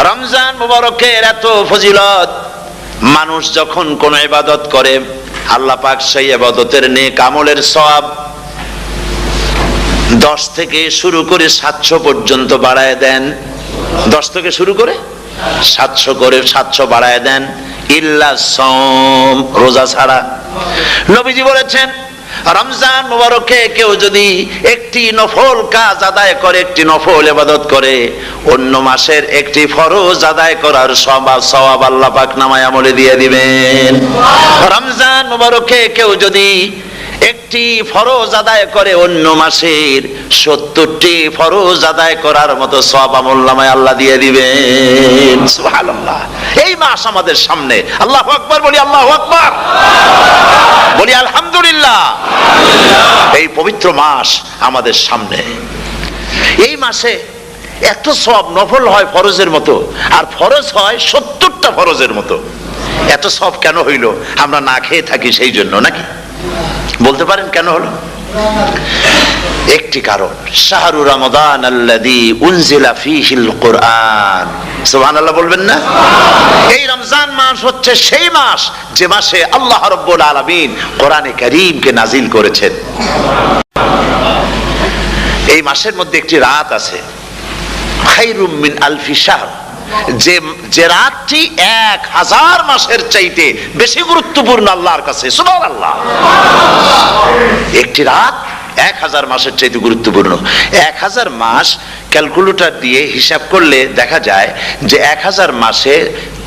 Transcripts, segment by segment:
রমজান মুবারকের এত ফজিলত, মানুষ যখন কোন ইবাদত করে আল্লাহ পাক সেই ইবাদতের নেক আমলের সওয়াব 10 থেকে শুরু করে 700 পর্যন্ত বাড়ায় দেন। 10 থেকে শুরু করে 700 বাড়ায় দেন, ইল্লা সাওম, রোজা ছাড়া। নবীজি বলেছেন রমজান মুবারকে কেউ যদি একটি নফল কাজ আদায় করে, একটি নফল ইবাদত করে, অন্য মাসের একটি ফরজ আদায় করার সওয়াব আল্লাহ পাক নামায়ে আমলে দিয়ে দিবেন। রমজান মুবারকে কেউ যদি একটি ফরজ আদায় করে, অন্য মাসের 70টি ফরজ আদায় করার মতো সওয়াব আমলনামায় আল্লাহ দিয়ে দিবেন। সুবহানাল্লাহ। এই মাস আমাদের সামনে, আল্লাহু আকবার বলি, আল্লাহু আকবার বলি, আলহামদুলিল্লাহ। এই পবিত্র মাস আমাদের সামনে। এই মাসে এত সওয়াব, নফল হয় ফরজের মতো আর ফরজ হয় 70টা ফরজের মতো। এত সওয়াব কেন হইল? আমরা না খেয়ে থাকি সেই জন্য নাকি? বলতে পারেন কেন হলো? একটি কারণ, শাহরু রমাদান আল্লাযী উনজিলা ফীহিল কুরআন। সুবহানাল্লাহ বলবেন না? এই রমজান মাস হচ্ছে সেই মাস যে মাসে আল্লাহ রাব্বুল আলামিন কোরআনে কারীমকে নাজিল করেছেন। এই মাসের মধ্যে একটি রাত আছে, খায়রুম মিন আলফি শাহর, যে রাতটি 1000 মাসের চাইতে বেশি গুরুত্বপূর্ণ আল্লাহর কাছে। সুবহানাল্লাহ। একটি রাত 1000 মাসের চাইতে গুরুত্বপূর্ণ। 1000 মাস ক্যালকুলেটর দিয়ে হিসাব করলে দেখা যায় যে 1000 মাসে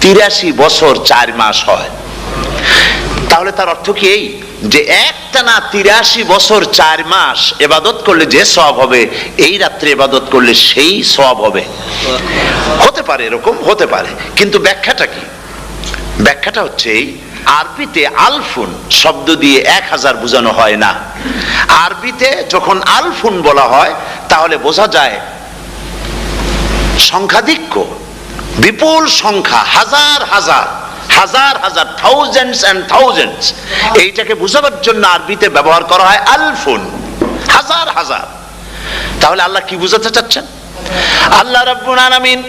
83 বছর 4 মাস হয়। তাহলে তার অর্থ কি এই যে একটানা 83 বছর 4 মাস ইবাদত করলে যে সওয়াব হবে, এই রাত্রে ইবাদত করলে সেই সওয়াব হবে? হতে পারে, এরকম হতে পারে, কিন্তু ব্যাখ্যাটা কি? ব্যাখ্যাটা হচ্ছে এই, আরবিতে আলফুন শব্দ দিয়ে 1000 বোঝানো হয় না। আরবিতে যখন আলফুন বলা হয় তাহলে বোঝা যায় সংখ্যাধিক্য, বিপুল সংখ্যা, হাজার হাজার হাজার হাজার, থাউজেন্ডস এন্ড থাউজেন্ডস। এইটাকে বোঝাবার জন্য আরবিতে ব্যবহার করা হয় আলফুন, হাজার হাজার। তাহলে আল্লাহ কি বুঝাতে চাচ্ছেন? আল্লাহ রাব্বুল আলামিন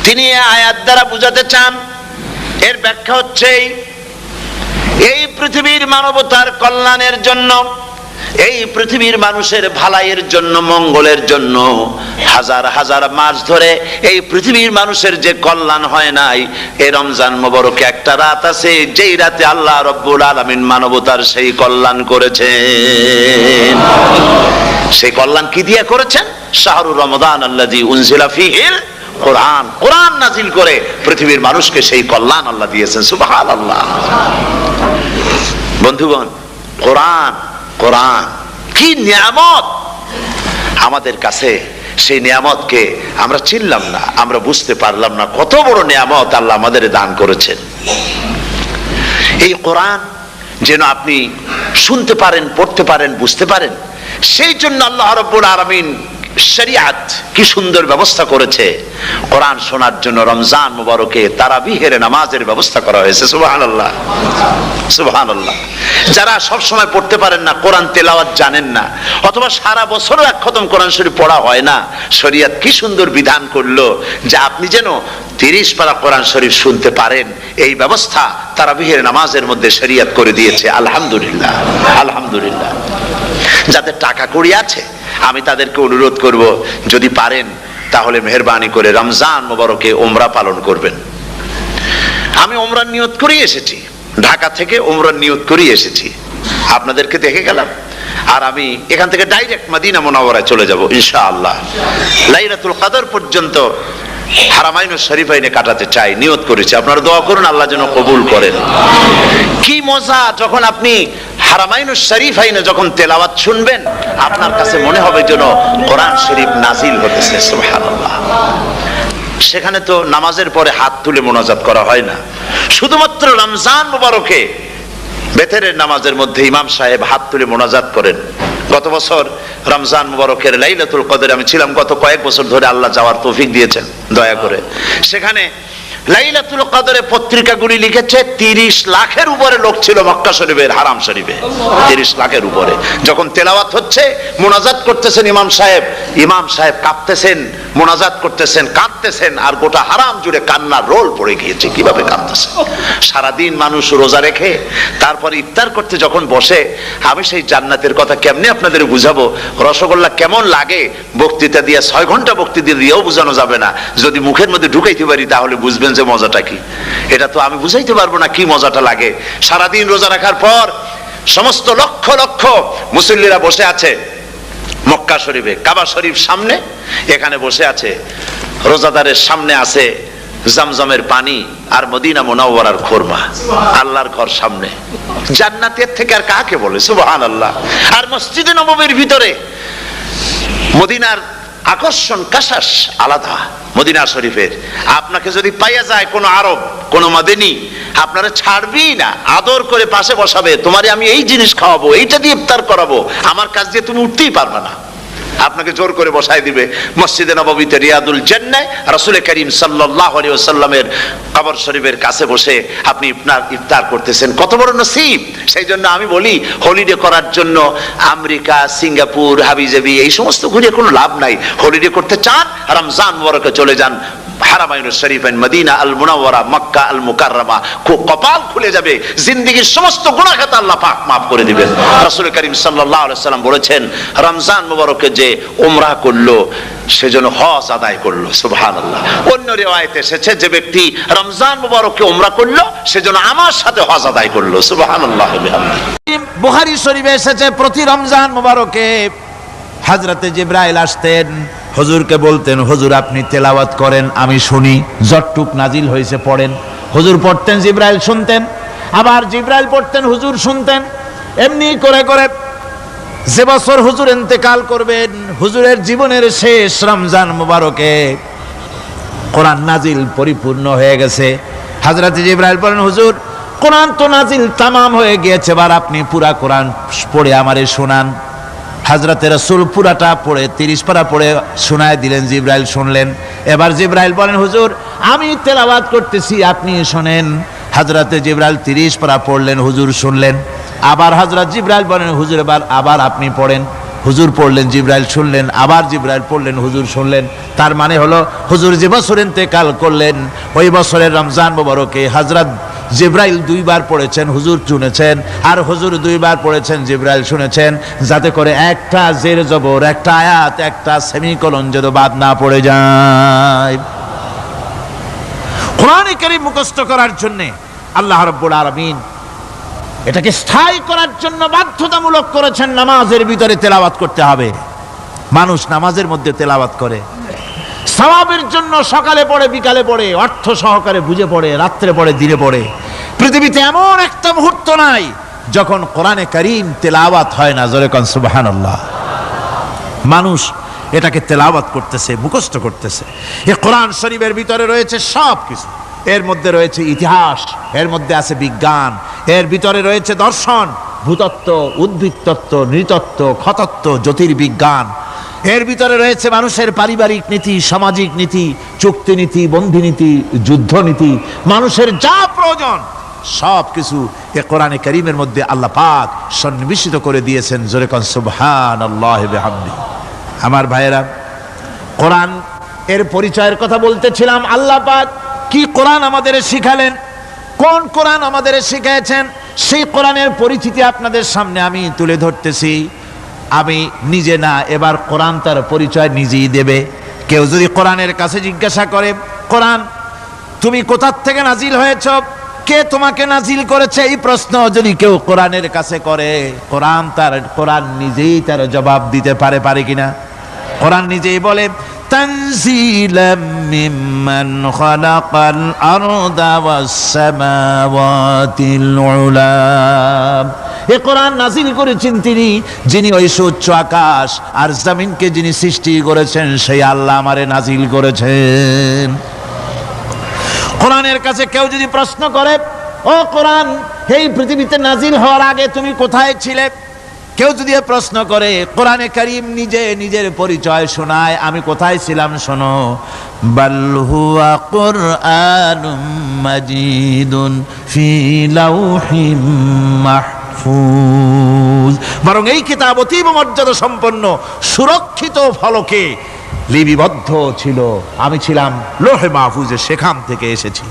তিনি আয়াত দ্বারা বুঝাতে চান, এর ব্যাখ্যা হচ্ছে এই পৃথিবীর মানবতার কল্যাণের জন্য, এই পৃথিবীর মানুষের ভালাইয়ের জন্য, মঙ্গলের জন্য হাজার হাজার মাস ধরে এই পৃথিবীর মানুষের যে কল্যাণ হয় নাই, এই রমজান মুবারকে একটা রাত আছে যেই রাতে আল্লাহ রাব্বুল আলামিন মানবতার সেই কল্যাণ করেছেন। সেই কল্যাণ কি দিয়ে করেছেন? শাহরু রমাদান আল্লাযী উনজিলা ফীহিল কোরআন, কোরআন নাজিল করে পৃথিবীর মানুষকে সেই কল্যাণ আল্লাহ দিয়েছেন। সুবহানাল্লাহ। বন্ধুগণ, কোরআন, কোরআন কি নিয়ামত আমাদের কাছে! সেই নিয়ামতকে আমরা চিনলাম না, আমরা বুঝতে পারলাম না কত বড় নিয়ামত আল্লাহ আমাদের দান করেছেন। এই কোরআন যেন আপনি শুনতে পারেন, পড়তে পারেন, বুঝতে পারেন, সেই জন্য আল্লাহ রাব্বুল আলামিন শরিয়াত কি সুন্দর ব্যবস্থা করেছে। কোরআন শোনার জন্য রমজান মুবারকে তারাবিহের নামাজের ব্যবস্থা করা হয়েছে। সুবহানাল্লাহ, সুবহানাল্লাহ। যারা সব সময় পড়তে পারেন না, কোরআন তেলাওয়াত জানেন না, অথবা সারা বছরও এক খতম কোরআন শরীফ পড়া হয় না, শরিয়াত কি সুন্দর বিধান করলো যে আপনি যেন 30 পারা কোরআন শরীফ শুনতে পারেন। এই ব্যবস্থা তারাবিহের নামাজের মধ্যে শরিয়াত করে দিয়েছে। আলহামদুলিল্লাহ, আলহামদুলিল্লাহ। যাদের টাকা কড়ি আছে আমি তাদেরকে অনুরোধ করব, যদি পারেন তাহলে মেহেরবানি করে রমজান মুবারকে উমরা পালন করবেন। আমি উমরার নিয়ত করেই এসেছি, ঢাকা থেকে উমরার নিয়ত করেই এসেছি, আপনাদেরকে দেখে গেলাম। আর আমি এখান থেকে ডাইরেক্ট মদিনা মুনাওয়ারায় চলে যাব ইনশাআল্লাহ। লাইলাতুল কদর পর্যন্ত হারামাইনুশ শরীফাইনে কাটাতে চাই, নিয়ত করেছি। আপনারা দোয়া করুন আল্লাহ যেন কবুল করেন। কি মজা যখন আপনি হারামাইনুশ শরীফাইনে যখন তেলাওয়াত শুনবেন, আপনার কাছে মনে হবে যেন কোরআন শরীফ নাজিল হতেছে। সুবহানাল্লাহ। সেখানে তো নামাজের পরে হাত তুলে মোনাজাত করা হয় না, শুধুমাত্র রমজান মুবারকে বেতেরের নামাজের মধ্যে ইমাম সাহেব হাত তুলে মোনাজাত করেন। গত বছর রমজান মুবারকের লাইলাতুল কদরে আমি ছিলাম, গত কয়েক বছর ধরে আল্লাহ যাওয়ার তৌফিক দিয়েছেন দয়া করে। সেখানে লাইলাতুল কদরে পত্রিকাগুলি লিখেছে 30 লাখের উপরে লোক ছিল মক্কা শরীফের হারাম শরীফে, 30 লাখের উপরে। যখন তেলাওয়াত হচ্ছে, মুনাজাত করতেছেন ইমাম সাহেব কাঁপতেছেন, মুনাজাত করতেছেন, কাঁদতেছেন, আর গোটা হারাম জুড়ে কান্নার রোল পড়ে গিয়েছে। কিভাবে কাঁদতেছে! সারাদিন মানুষ রোজা রেখে তারপর ইফতার করতে যখন বসে, আমি সেই জান্নাতের কথা কেমনে আপনাদের বুঝাবো? রসগোল্লা কেমন লাগে বক্তৃতা দিয়ে 6 ঘন্টা বক্তৃতা দিয়েও বোঝানো যাবে না। যদি মুখের মধ্যে ঢুকাইতে পারি তাহলে বুঝবেন যে মজাটা কি। এটা তো আমি বুঝাইতে পারবো না কি মজাটা লাগে। সারাদিন রোজা রাখার পর সমস্ত লক্ষ লক্ষ মুসল্লিরা বসে আছে মক্কা শরীফে, কাবা শরীফ সামনে, এখানে বসে আছে। রোজাদারের সামনে আছে জমজমের পানি আর মদিনা মুনাওয়ারার খুরমা। আল্লাহর ঘর সামনে, জান্নাতের থেকে আর কাকে বলে? সুবহানাল্লাহ। আর মসজিদে নববীর ভিতরে মদিনার আকর্ষণ কাশাস আলাদা। মদিনা শরীফের আপনাকে যদি পাইয়া যায় কোন আরব, কোন মাদানী, আপনারা ছাড়বেই না, আদর করে পাশে বসাবে। তোমারে আমি এই জিনিস খাওয়াবো, এইটা দিয়ে ইফতার করাবো, আমার কাছ দিয়ে তুমি উঠতেই পারবে না। আপনাকে জোর করে বসায় দিবে মসজিদে নববীতে, রিয়াদুল জান্নাহ, রাসূল করিম সাল্লাল্লাহু আলাইহি ওয়াসাল্লামের কবর শরীফের কাছে বসে আপনি ইফতার করতেছেন। কত বড় নসিব! সেই জন্য আমি বলি, হলিডে করার জন্য আমেরিকা, সিঙ্গাপুর, হাবিজাবি এই সমস্ত ঘুরে কোনো লাভ নাই। হলিডে করতে চান, রমজান মুবারকে চলে যান হারামাইন শরীফাইন, মদিনা আল মুনাওয়ারা, মক্কা আল মুকাররমা। কপাল খুলে যাবে, জিন্দেগীর সমস্ত গুনাহ খাতা আল্লাহ পাক maaf করে দিবেন। রাসূল করিম সাল্লাল্লাহু আলাইহি ওয়াসাল্লাম বলেছেন, রমজান মুবারকে যে উমরা করলো সেজন্য হজ আদায় করলো। সুবহানাল্লাহ। অন্য রিওয়ায়াতে এসেছে, যে ব্যক্তি রমজান মুবারকে উমরা করলো সেজন্য আমার সাথে হজ আদায় করলো। সুবহানাল্লাহ। বুখারী শরীফে এসেছে, প্রতি রমজান মুবারকে হযরতে জিবরাইল আসতেন, হুজুরকে বলতেন, হুজুর আপনি তেলাওয়াত করেন, আমি শুনি, যতটুক নাজিল হয়েছে পড়েন। হুজুর পড়তেন, জিবরাইল শুনতেন, আবার জিবরাইল পড়তেন, হুজুর শুনতেন। এমনি করে করে যে বছর হুজুর ইন্তেকাল করবেন, হুজুরের জীবনের শেষ রমজান মুবারকে কোরআন নাজিল পরিপূর্ণ হয়ে গেছে। হযরত জিবরাইল বলেন, হুজুর কোরআন তো নাজিল তামাম হয়ে গিয়েছে, এবার আপনি পুরা কোরআন পড়ে আমারে শোনান। হযরতে রাসূল পুরাটা পড়ে 30 পারা পড়ে শোনায় দিলেন, জিবরাইল শুনলেন। এবার জিবরাইল বলেন, হুজুর আমি তেলাওয়াত করতেছি, আপনি শোনেন। হযরতে জিবরাইল 30 পারা পড়লেন, হুজুর শুনলেন। আবার হযরত জিবরাইল বলেন, হুজুর আবার আপনি পড়েন। হুজুর পড়লেন, জিবরাইল শুনলেন, আবার জিবরাইল পড়লেন, হুজুর শুনলেন। তার মানে হলো, হুজুর যে বছর ইন্তেকাল করলেন ওই বছরের রমজান মুবারকে হযরত জিবরাইল 2 বার পড়েছেন, হুজুর শুনেছেন, আর হুজুর 2 বার পড়েছেন, জিবরাইল শুনেছেন, যাতে করে একটা জের জবর, একটা আয়াত, একটা সেমিকোলন যেন বাদ না পড়ে যায়। কোরআন কারীম মুখস্থ করার জন্য আল্লাহ রাব্বুল আলামিন এটাকে স্থায়ী করার জন্য বাধ্যতামূলক করেছেন, নামাজের ভিতরে তেলাওয়াত করতে হবে। মানুষ নামাজের মধ্যে তেলাওয়াত করে সওয়াবের জন্য, সকালে পড়ে, বিকালে পড়ে, অর্থ সহকারে বুঝে পড়ে, রাত্রে পড়ে, দিনে পড়ে। পৃথিবীতে এমন একটা মুহূর্ত নাই যখন কোরআনে কারীম তেলাওয়াত হয় না। জোরে কোন সুবহানাল্লাহ। মানুষ এটাকে তেলাওয়াত করতেছে, মুখস্থ করতেছে। এই কোরআন শরীফের ভিতরে রয়েছে সব কিছু। এর মধ্যে রয়েছে ইতিহাস, এর মধ্যে আছে বিজ্ঞান, এর ভিতরে রয়েছে দর্শন, ভূতত্ত্ব, উদ্ভিদতত্ত্ব, নৃতত্ত্ব, খতত্ত্ব, জ্যোতির্বিজ্ঞান। এর ভিতরে রয়েছে মানুষের পারিবারিক নীতি, সামাজিক নীতি, চুক্তি নীতি, বন্ধি নীতি, যুদ্ধ নীতি, মানুষের যা প্রয়োজন সব কিছু এ কোরআনে কারীমের মধ্যে আল্লাহ পাক সন্নিবেশিত করে দিয়েছেন। জোরে কোন সুবহানাল্লাহি ওয়া বিহামদিহি। আমার ভাইয়েরা, কোরআন এর পরিচয়ের কথা বলতেছিলাম। আল্লাহ পাক কি কোরআন আমাদের শিখালেন, কোন কোরআন আমাদের শিখিয়েছেন, সেই কোরআনের পরিচিতি আপনাদের সামনে আমি তুলে ধরতেছি। আমি নিজে না, এবার কোরআন তার পরিচয় নিজেই দেবে। কেউ যদি কোরআনের কাছে জিজ্ঞাসা করে, কোরআন তুমি কোথা থেকে নাজিল হয়েছ, কে তোমাকে নাজিল করেছে, এই প্রশ্ন যদি কেউ কোরআনের কাছে করে, কোরআন নিজেই তার জবাব দিতে পারে কিনা? কোরআন নিজেই বলে, তানজিলাম মিম্মান খালাকাল আরদা ওয়াস সামাওয়াতিল উলা। এই কোরআন নাজিল করেছেন তিনি, যিনি ওই সুউচ্চ আকাশ আর জমিনকে যিনি সৃষ্টি করেছেন, সেই আল্লাহ আমারে নাজিল করেছেন। কোরআনের কাছে কেউ যদি প্রশ্ন করে, ও কোরআন, এই পৃথিবীতে নাজিল হওয়ার আগে তুমি কোথায় ছিলে, কেউ যদি প্রশ্ন করে, কোরআনে কারীম নিজে নিজের পরিচয় শোনায়, আমি কোথায় ছিলাম শোনো, বাল হুয়া কুরআনুম মাজিদুন ফি লাউহিম মাহফুজ, বরং এই কিতাব অতীব মর্যাদা সম্পন্ন সুরক্ষিত ফলকে লিপিবদ্ধ ছিল, আমি ছিলাম লোহে মাহফুজে, সেখান থেকে এসেছি।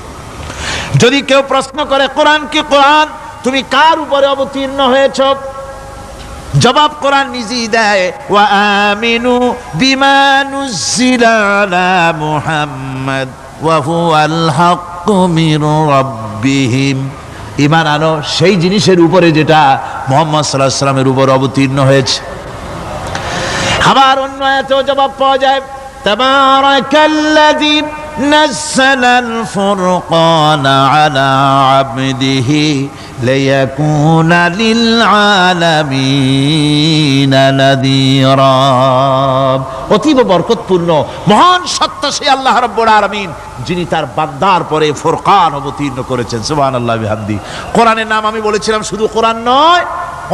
যদি কেউ প্রশ্ন করে কোরআন কি, কোরআন তুমি কার উপরে অবতীর্ণ হয়েছ, জবাব কোরআন নিজেই দেয়, ওয়া আমিনু বিমা নুজিলা আলা মুহাম্মাদ ওয়া হুয়াল হাক্কু মির রাব্বিহিম, ঈমান আনো সেই জিনিসের উপরে যেটা মুহাম্মদ সাল্লাল্লাহু আলাইহি ওয়াসাল্লামের উপর অবতীর্ণ হয়েছে। আবার অন্য আয়াতেও জবাব পাওয়া যায়, তাবারাকাল্লাযী নাযালাল ফুরকানা আলা আবদিহি লিয়াকুনা লিল আলামিনা নাযীরা, অতীব বরকতপূর্ণ মহান সত্তা সেই আল্লাহ রাব্বুল আলামিন, যিনি তার বান্দার পরে ফুরকান অবতীর্ণ করেছেন। সুবহানাল্লাহি বিহামদি। কোরআনের নাম আমি বলেছিলাম শুধু কোরআন নয়,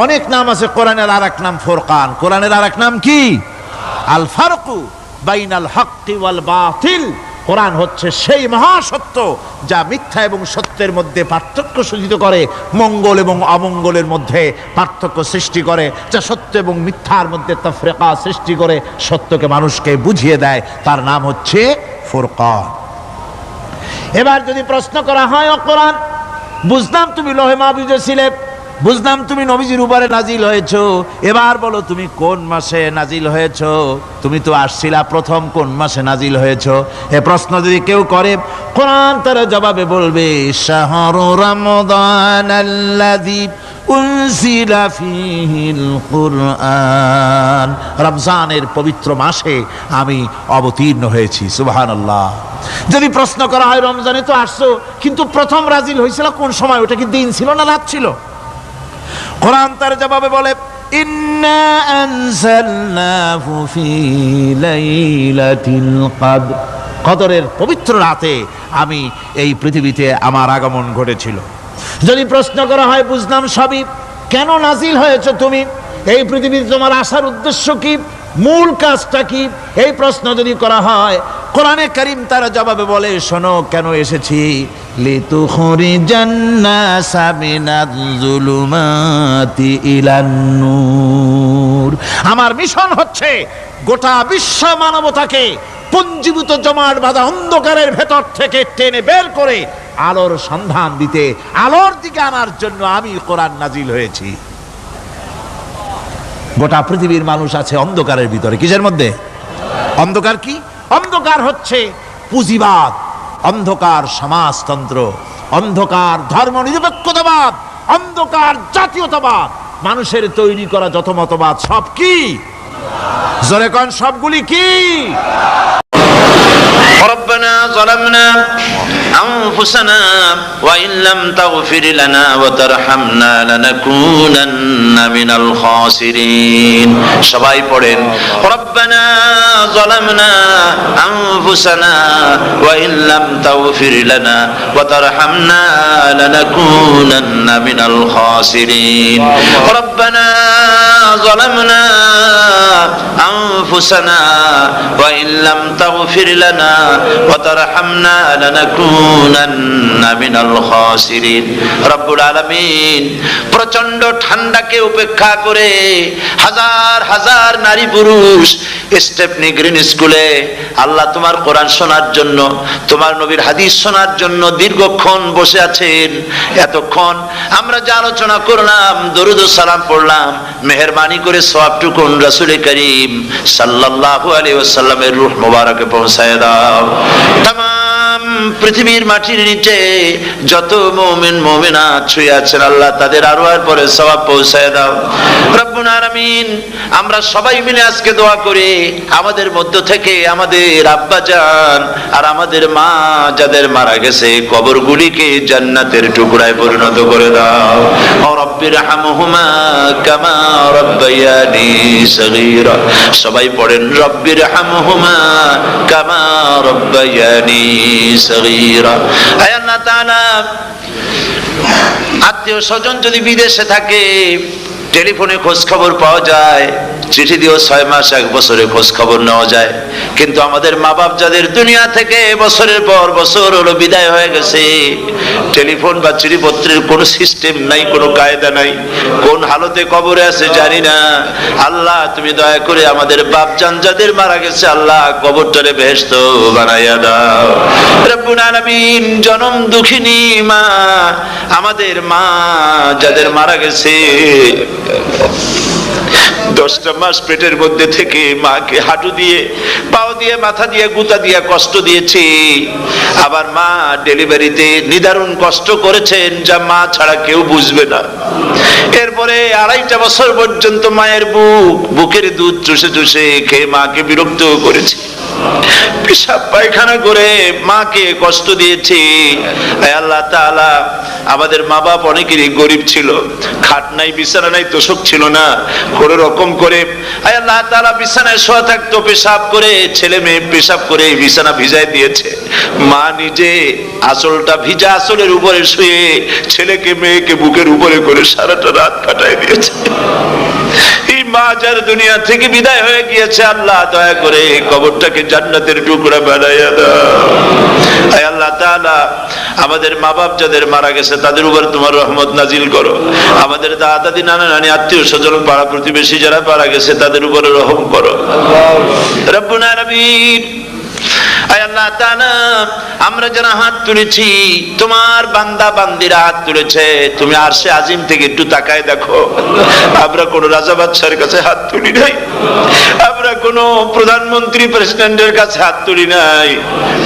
অনেক নাম আছে। কোরআনের আরেক নাম ফুরকান, কোরআনের আরেক নাম কি? আল ফারকু বাইনাল হাক্কি ওয়াল বাতিল। কোরআন হচ্ছে সেই মহাসত্য যা মিথ্যা এবং সত্যের মধ্যে পার্থক্য সূচিত করে, মঙ্গল এবং অমঙ্গলের মধ্যে পার্থক্য সৃষ্টি করে, যা সত্য এবং মিথ্যার মধ্যে তাফরিকা সৃষ্টি করে, সত্যকে মানুষকে বুঝিয়ে দেয়, তার নাম হচ্ছে ফুরকান। এবার যদি প্রশ্ন করা হয়, ও কোরআন, বুঝলাম তুমি লোহে মাহফুজে ছিলে, বুঝলাম তুমি নবীজির উপরে নাজিল হয়েছো, এবার বলো তুমি কোন মাসে নাজিল হয়েছো, তুমি তো আসছিলা প্রথম কোন মাসে নাজিল হয়েছো? এ প্রশ্ন যদি কেউ করে, কোরআন তার জবাবে বলবে, শাহরু রমাদানাল্লাযী উনজিলা ফীহিল কুরআন, রমজানের পবিত্র মাসে আমি অবতীর্ণ হয়েছি। সুবহানাল্লাহ। যদি প্রশ্ন করা হয়, রমজানে তো আসছো, কিন্তু প্রথম নাজিল হয়েছিল কোন সময়? ওটা কি দিন ছিল না রাত ছিল? কোরআন তার জবাবে বলে, ইন্না আনজালনাহু ফি লাইলাতিল কদর, কদরের পবিত্র রাতে আমি এই পৃথিবীতে আমার আগমন ঘটেছিল। যদি প্রশ্ন করা হয়, বুঝলাম সবই, কেন নাজিল হয়েছে তুমি, এই পৃথিবীতে তোমার আসার উদ্দেশ্য কি, মূল কাজটা কি? এই প্রশ্ন যদি করা হয়, কোরআনে কারীম তার জবাবে বলে, শোনো কেন এসেছি, লিতুখরিজান নাসা মিনাজ যুলুমাতি ইলান নূর, আমার মিশন হচ্ছে গোটা বিশ্ব মানবতাকে পঞ্জীভূত জমাট বাঁধা অন্ধকারের ভেতর থেকে টেনে বের করে আলোর সন্ধান দিতে, আলোর দিকে আনার জন্য আমি কোরআন নাজিল হয়েছি। গোটা পৃথিবীর মানুষ আছে অন্ধকারের ভিতরে। কিসের মধ্যে? অন্ধকার কি? অন্ধকার হচ্ছে পুঁজিবাদ, অন্ধকার সমাজতন্ত্র, অন্ধকার ধর্ম নিরপেক্ষতাবাদ, অন্ধকার জাতীয়তাবাদ, মানুষের তৈরি করা যত মতবাদ সব কি? জোরে কোন সবগুলি কি? ربنا ظلمنا أنفسنا وإن لم تغفر لنا وترحمنا لنكونن من الخاسرين সবাই পড়েন ربنا ظلمنا أنفسنا وإن لم تغفر لنا وترحمنا لنكونن من الخاسرين ربنا ظلمنا أنفسنا وإن لم تغفر لنا وترحمنا لنكونن من الخاسرين রব্বুল আলামিন প্রচন্ড ঠান্ডাকে উপেক্ষা করে হাজার হাজার নারী পুরুষ স্টেপনি গ্রিন স্কুলে আল্লাহ তোমার কোরআন শোনার জন্য, তোমার নবীর হাদিস শোনার জন্য দীর্ঘক্ষণ বসে আছেন। এতক্ষণ আমরা যে আলোচনা করলাম, দরুদ ও সালাম পড়লাম, মেহেরবানি করে সওয়াবটুকু রাসূল করিম সাল্লাল্লাহু আলাইহি ওয়াসাল্লামের রূহ মুবারকে পৌঁছায় দাও। তামাম পৃথিবীর মাটির নিচে যত মুমিন মুমিনাত শুয়ে আছেন, আল্লাহ তাদের আরওয়ার পরে সওয়াব পৌঁছায় দাও। রব্বুল আলামিন আমরা সবাই মিলে আজকে দোয়া করি, আমাদের মধ্য থেকে আমাদের আব্বা জান আর আমাদের মা যাদের মারা গেছে, কবরগুলিকে জান্নাতের টুকরায় পরিণত করে দাও। ও রব্বির হামহুমা কামা রব্বায়ানি সগীরা। সবাই পড়েন রব্বির হামহুমা কামা রব্বায়ানি সগীরা। আয় আল্লাহ তাআলা, আত্মীয় স্বজন যদি বিদেশে থাকে, টেলিফোনে খোঁজ খবর পাওয়া যায়, চিঠি দিয়েও 6 মাস 1 বছরে খোঁজ খবর নেওয়া যায়। কিন্তু আমাদের মা বাপ যাদের দুনিয়া থেকে বছরের পর বছর হলো বিদায় হয়ে গেছে, টেলিফোন বা চিঠিপত্রের কোনো সিস্টেম নাই, কোনো কায়দা নাই, কোন হালতে কবরে আছে জানি না। আল্লাহ তুমি দয়া করে আমাদের বাপজান যাদের মারা গেছে, আল্লাহ কবরটারে বেহেশত বানাইয়া দাও। রব্বুল আলামিন জনম দুঃখিনী মা, আমাদের মা যাদের মারা গেছে, 10টা মাস পেটের মধ্যে থেকে মাকে হাঁটু দিয়ে, পাও দিয়ে, মাথা দিয়ে, গুতা দিয়ে কষ্ট দিয়েছি। আবার মা ডেলিভারিতে নিদারুণ কষ্ট করেছেন, যা মা ছাড়া কেউ বুঝবে না। এরপরে 2.5 বছর পর্যন্ত মায়ের বুকের দুধ চুষে চুষে খেয়ে মাকে বিরক্ত করেছি, পেশাব পায়খানা করে মাকে কষ্ট দিয়েছি। আল্লাহ তাআলা আমাদের মা বাপ অনেকেরই গরিব ছিল, খাট নাই, বিছানা নাই, তোষক ছিল না, কোন রকম করে আল্লাহ তাআলা বিছানায় শোয়া থাকতো, পেশাব করে, ছেলে মেয়ে পেশাব করে বিছানা ভিজায় দিয়েছে। মা নিজে আঁচলটা ভিজা আঁচলের উপরে শুয়ে ছেলেকে মেয়েকে বুকের উপরে করে সারাটা রাত কাটায় দিয়েছে। এই মা যার দুনিয়া থেকে বিদায় হয়ে গিয়েছে, আল্লাহ দয়া করে কবরটাকে জান্নাতের টুকরা বানাইয়া দাও। আয় আল্লাহ তাআলা আমাদের মা বাপ যাদের মারা গেছে তাদের উপর তোমার রহমত নাজিল করো। আমাদের দাদা দাদি, নানা নানি, আত্মীয় স্বজন, পাড়া প্রতিবেশী যারা মারা গেছে তাদের উপরে রহম করো। রব্বুল আলামিন আয় আল্লাহ তাআলা আমরা যারা হাত তুলেছি, তোমার বান্দা বান্দিরা হাত তুলেছে, তুমি আরশে আজিম থেকে একটু তাকায় দেখো। আমরা কোন রাজা বাদশার কাছে হাত তুলি নাই, আমরা কোন প্রধানমন্ত্রী প্রেসিডেন্টের কাছে হাত তুলি নাই,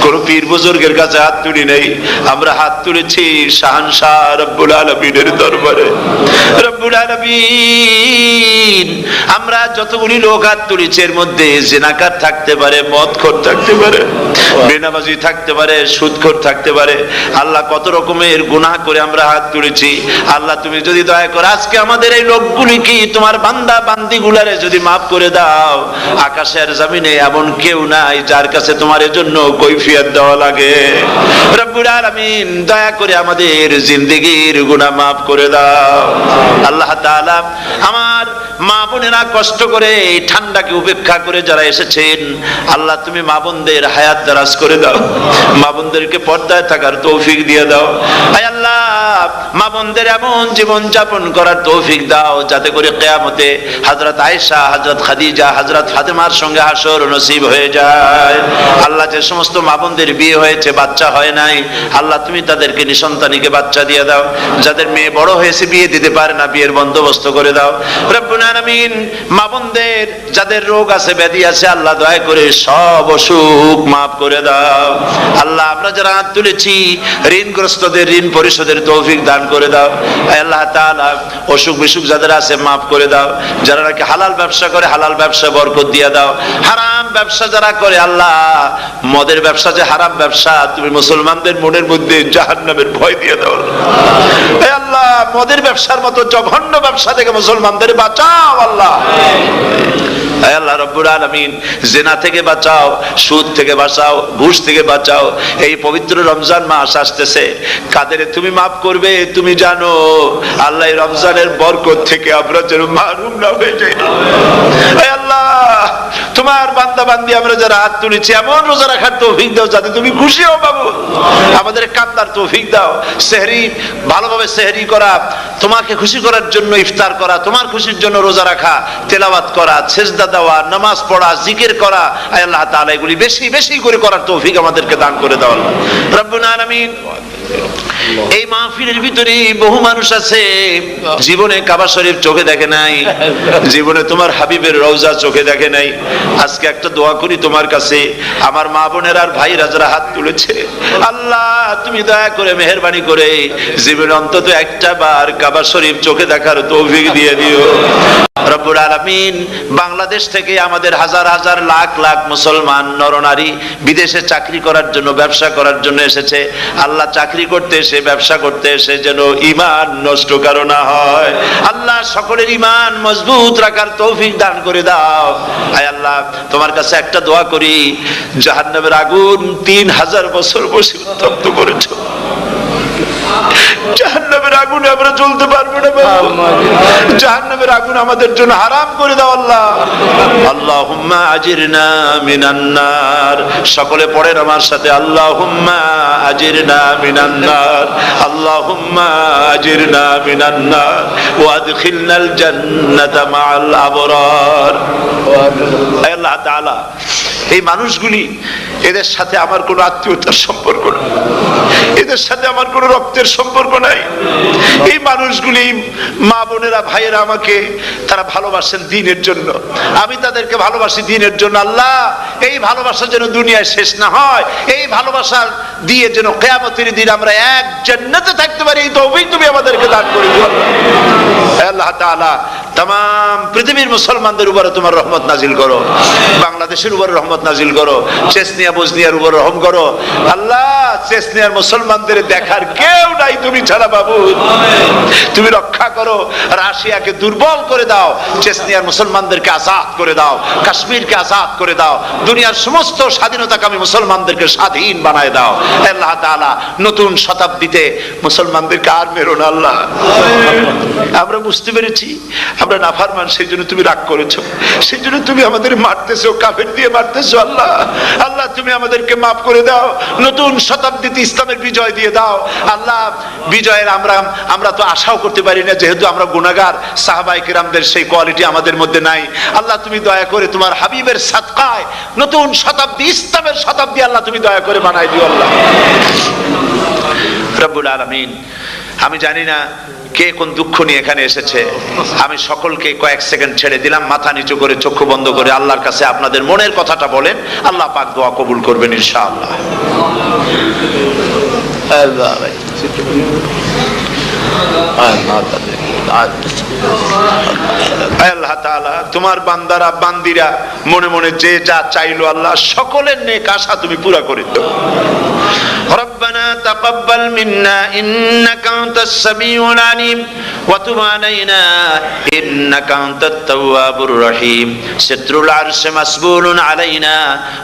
কোন পীর বুজুর্গের কাছে হাত তুলি নাই। আমরা হাত তুলেছি শাহানশাহ রব্বুল আলামিনের দরবারে। রব্বুল আলামিন আমরা যতগুলি লোক হাত তুলেছি এর মধ্যে জিনাকার থাকতে পারে, মদখোর থাকতে পারে, বেনামাজি থাকতে পারে, সুদখোর থাকতে পারে। আল্লাহ কত রকমের গুনাহ করে আমরা হাত তুলেছি। আল্লাহ তুমি যদি দয়া করো আজকে আমাদের এই লোকগুলি কি তোমার বান্দা বান্দি গুলারে যদি মাফ করে দাও, আকাশের জমিনে এমন কেউ নাই যার কাছে তোমার এজন্য কৈফিয়ত দেওয়া লাগে। রব্বুল আলামিন দয়া করে আমাদের জিন্দেগির গুনাহ মাফ করে দাও। আল্লাহ তাআলা আমার মা বোনেরা কষ্ট করে এই ঠান্ডাকে উপেক্ষা করে যারা এসেছেন, আল্লাহ তুমি মা বোনদের হায়াত দারাজ করে দাও, মা বোনদেরকে পর্দায় থাকার তৌফিক দিয়ে দাও। আয় আল্লাহ মা বোনদের এমন জীবন যাপন করার তৌফিক দাও যাতে করে কিয়ামতে হযরত আয়েশা, হযরত খাদিজা, হযরত ফাতেমার সঙ্গে হাসর নসিব হয়ে যায়। আল্লাহ যে সমস্ত মা বোনদের বিয়ে হয়েছে, বাচ্চা হয় নাই, আল্লাহ তুমি তাদেরকে নিঃসন্তানীকে বাচ্চা দিয়ে দাও। যাদের মেয়ে বড় হয়েছে বিয়ে দিতে পারে না, বিয়ের বন্দোবস্ত করে দাও। রব্বুল আলামিন মা বোনদের যাদের রোগ আছে, ব্যাধি আছে, আল্লাহ দয়া করে সব অসুখ মাফ করে দাও। আল্লাহ আমরা যারা হাত তুলেছি ঋণগ্রস্তদের ঋণ পরিশোধের তৌফিক দান করে দাও। আল্লাহ তাআলা অসুখ বিসুখ যাদের আছে মাফ করে দাও। যারা নাকি হালাল ব্যবসা করে আল্লাহ হালাল ব্যবসা বরকত দিয়ে দাও। হারাম ব্যবসা যারা করে, আল্লাহ মদের ব্যবসা যে হারাম ব্যবসা, তুমি মুসলমানদের মনের মধ্যে জাহান্নামের ভয় দিয়ে দাও। আল্লাহ মদের ব্যবসার মতো জঘন্য ব্যবসা থেকে মুসলমানদের বাঁচাও। আল্লাহ আল্লাহ রব্বুল আলামিন জিনা থেকে বাঁচাও, সুদ থেকে বাঁচাও, ঘুষ থেকে বাঁচাও। এই পবিত্র রমজান মাস আসতেছে, কাদের তুমি মাফ করবে তুমি জানো। আল্লাহ এই রমজানের বরকত থেকে আমরা যেন মাহরুম না হয়ে যাই। আল্লাহ তোমার বান্দা বান্দি আমরা যারা হাত তুলেছি, এমন রোজা রাখার তৌফিক দাও যাতে তুমি খুশি হও বাবু। আমাদের কান্দার তৌফিক দাও। সেহরি ভালোভাবে সেহরি করা, তোমাকে খুশি করার জন্য ইফতার করা, তোমার খুশির জন্য রোজা রাখা, তেলাওয়াত করা, সেজদা দেওয়া, নামাজ পড়া, জিকির করা, আল্লাহ তাআলা এগুলি বেশি বেশি করে করার তৌফিক আমাদেরকে দান করে দাও। রব্বুল আলামিন এই মাহফিলের ভিতরে বহু মানুষ আছে জীবনে কাবা শরীফ চোখে দেখে নাই, জীবনে তোমার হাবিবের রওজা চোখে দেখে নাই। আজকে একটা দোয়া করি তোমার কাছে, আমার মা বোনের আর ভাইরা যারা হাত তুলেছে, আল্লাহ তুমি দয়া করে মেহেরবানি করে জীবনে অন্তত একটা বার কাবা শরীফ চোখে দেখার তৌফিক দিয়ে দিও। রব্বুল আলামিন বাংলাদেশ থেকে আমাদের হাজার হাজার লাখ লাখ মুসলমান নরনারী বিদেশে চাকরি করার জন্য, ব্যবসা করার জন্য এসেছে। আল্লাহ চাকরি করতে এসে, ব্যবসা করতে এসে যেন ঈমান নষ্ট কারো না হয়। আল্লাহ সকলের ঈমান মজবুত রাখার তৌফিক দান করে দাও। আয় আল্লাহ তোমার কাছে একটা দোয়া করি, জাহান্নামের আগুন 3000 বছর বসে উত্তপ্ত করেছো, জাহান্নামের আগুনে আমরা জ্বলতে পারবো না বাবা। জাহান্নামের আগুন আমাদের জন্য হারাম করে দাও আল্লাহ। আল্লাহুম্মা আজিরনা মিনান নার। সকলে পড়েন আমার সাথে, আল্লাহুম্মা আজিরনা মিনান নার, আল্লাহুম্মা আজিরনা মিনান নার ওয়া আদখিলনাল জান্নাতা মাআল আবরার। হে আল্লাহ তাআলা, এই মানুষগুলি, এদের সাথে আমার কোনো আত্মীয়তার সম্পর্ক নেই, এদের সাথে আমার কোনো রক্তের সম্পর্ক নাই। এই মানুষগুলি, মা বোনেরা, ভাইয়েরা, আমাকে তারা ভালোবাসেন দ্বীনের জন্য, আমি তাদেরকে ভালোবাসি দ্বীনের জন্য। আল্লাহ, এই ভালোবাসা যেন দুনিয়ায় শেষ না হয়, এই ভালোবাসা দিয়ে যেন কিয়ামতের দিন আমরা এক জান্নাতে থাকতে পারি, এই তৌফিক তুমি আমাদেরকে দান করে দিও আল্লাহ তাআলা। তাম পৃথিবীর মুসলমানদের উপরে তোমার রহমত নাজিল করো, বাংলাদেশের উপরে রহমত নাজিল করো, চেচনিয়া বজনিয়ার উপর রহম করো আল্লাহ। চেচনিয়ার মুসলমানদের দেখার কেউ নাই তুমি ছাড়া বাবু, তুমি রক্ষা করো। রাশিয়াকে দুর্বল করে দাও, চেচনিয়ার মুসলমানদেরকে আজাদ করে দাও, কাশ্মীরকে আজাদ করে দাও, দুনিয়ার সমস্ত স্বাধীনতাকামী মুসলমানদেরকে স্বাধীন বানায় দাও আল্লাহ তাআলা। নতুন শতাব্দীতে মুসলমানদেরকে আর মেরো না আল্লাহ। আমরা বুঝতে পেরেছি আমরা নাফরমান, সেই জন্য তুমি রাগ করেছো, সেই জন্য তুমি আমাদের মারতেছো, কাফের দিয়ে মারতেছো আল্লাহ। আল্লাহ, তুমি আমাদেরকে মাফ করে দাও, নতুন শতাব্দীতে ইসলামের বিজয় দিয়ে দাও আল্লাহ। বিজয়ের আমরা তো আশাও করতে পারি না, যেহেতু আমরা গুনাহগার। সাহাবায়ে কিরামদের সেই কোয়ালিটি আমাদের মধ্যে নাই আল্লাহ। তুমি দয়া করে তোমার হাবিবের সাদকায় নতুন শতাব্দী, ইসলামের শতাব্দী আল্লাহ তুমি দয়া করে বানাই দিও আল্লাহ রব্বুল আলামিন। আমি জানি না কে কোন দুঃখ নিয়ে এখানে এসেছে, আমি সকলকে কয়েক সেকেন্ড ছেড়ে দিলাম, মাথা নিচু করে চক্ষু বন্ধ করে আল্লাহর কাছে আপনাদের মনের কথাটা বলেন, আল্লাহ পাক দোয়া কবুল করবেন ইনশাআল্লাহ। আল্লাহ তাআলা, তোমার বান্দারা বান্দিরা মনে মনে যে যা চাইলো আল্লাহ, সকলের নেক আশা তুমি পুরা করে দাও। ربنا تقبل منا إنك أنت السميع العليم وتب علينا إنك أنت التواب الرحيم ستر العرش مسبول علينا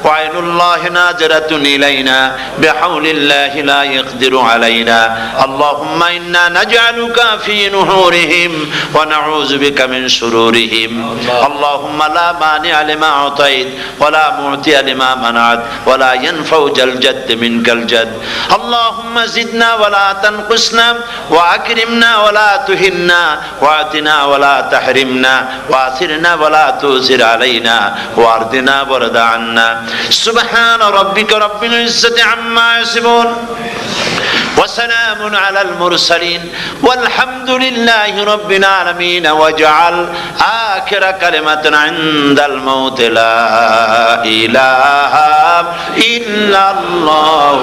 وعين الله ناظرة إلينا بحول الله لا يقدر علينا اللهم إنا نجعلك في نحورهم ونعوذ بك من شرورهم اللهم لا مانع لما أعطيت ولا معطي لما منعت ولا ينفع ذا الجد منك الجد اللهم زدنا ولا تنقصنا وأكرمنا ولا تهنا وأعطنا ولا تحرمنا وآثرنا ولا تؤثر علينا وأرضنا وارض عنا سبحان ربك رب العزة عما يصفون وسلام على المرسلين والحمد لله رب العالمين واجعل آخر كلمة عند الموت لا إله إلا الله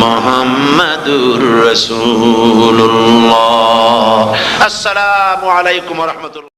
محمد رسول الله السلام عليكم ورحمة الله